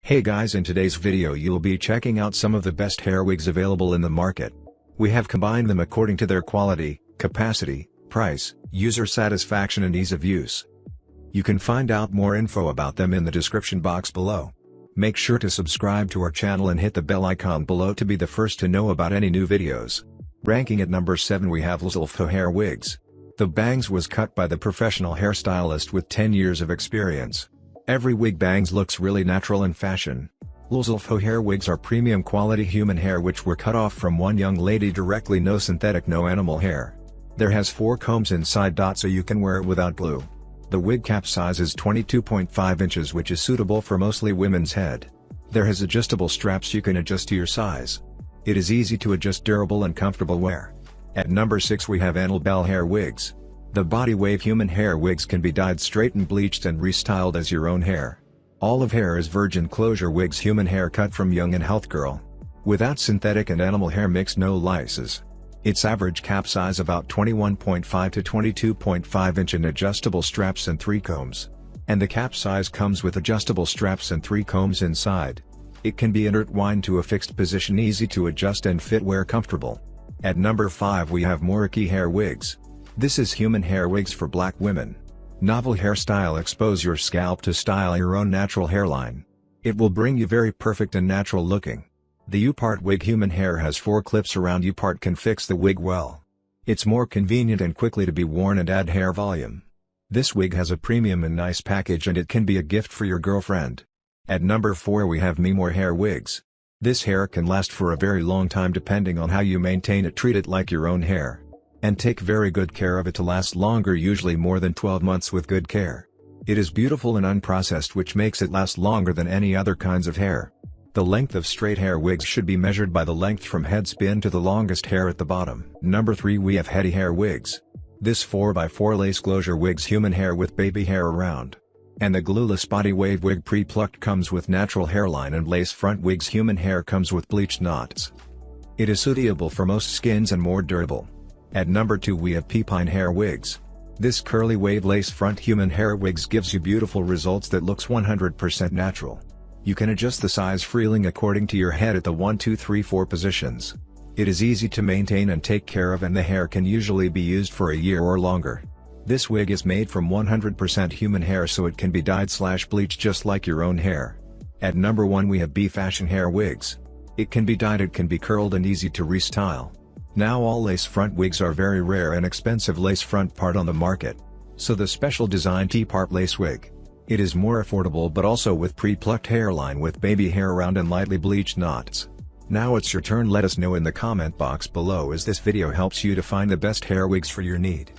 Hey guys, in today's video you'll be checking out some of the best hair wigs available in the market. We have combined them according to their quality, capacity, price, user satisfaction and ease of use. You can find out more info about them in the description box below. Make sure to subscribe to our channel and hit the bell icon below to be the first to know about any new videos. Ranking at number 7 we have Lzlefho Hair Wigs. The bangs was cut by the professional hairstylist with 10 years of experience. Every wig bangs looks really natural and fashion. Lzlefho Hair Wigs are premium quality human hair which were cut off from one young lady directly, no synthetic, no animal hair. There has 4 combs inside. So you can wear it without glue. The wig cap size is 22.5 inches which is suitable for mostly women's head. There has adjustable straps you can adjust to your size. It is easy to adjust, durable and comfortable wear. At number 6 we have ANNELBEL Hair Wigs. The body wave human hair wigs can be dyed, straightened, bleached and restyled as your own hair. Olive hair is virgin closure wigs, human hair cut from young and health girl. Without synthetic and animal hair mix, no lices. Its average cap size about 21.5 to 22.5 inch and adjustable straps and 3 combs. And the cap size comes with adjustable straps and 3 combs inside. It can be intertwined to a fixed position, easy to adjust and fit, wear comfortable. At number 5 we have Moriki Hair Wigs. This is human hair wigs for black women. Novel hairstyle, expose your scalp to style your own natural hairline. It will bring you very perfect and natural looking. The U-part wig human hair has 4 clips around. U-part can fix the wig well. It's more convenient and quickly to be worn and add hair volume. This wig has a premium and nice package and it can be a gift for your girlfriend. At number 4 we have Ppine Hair Wigs. This hair can last for a very long time depending on how you maintain it. Treat it like your own hair. And take very good care of it to last longer, usually more than 12 months with good care. It is beautiful and unprocessed which makes it last longer than any other kinds of hair. The length of straight hair wigs should be measured by the length from head spin to the longest hair at the bottom. Number 3 we have Ppine Hair Wigs. This 4x4 lace closure wigs human hair with baby hair around. And the glueless body wave wig pre-plucked comes with natural hairline, and lace front wigs human hair comes with bleached knots. It is suitable for most skins and more durable. At number 2 we have Ppine Hair Wigs. This curly wave lace front human hair wigs gives you beautiful results that looks 100% natural. You can adjust the size freely according to your head at the 1, 2, 3, 4 positions. It is easy to maintain and take care of, and the hair can usually be used for a year or longer. This wig is made from 100% human hair, so it can be dyed/bleached just like your own hair. At number 1 we have Fashion Hair Wigs. It can be dyed, it can be curled and easy to restyle. Now all lace front wigs are very rare and expensive lace front part on the market. So the special design T-part lace wig. It is more affordable but also with pre-plucked hairline with baby hair around and lightly bleached knots. Now it's your turn. Let us know in the comment box below as this video helps you to find the best hair wigs for your need.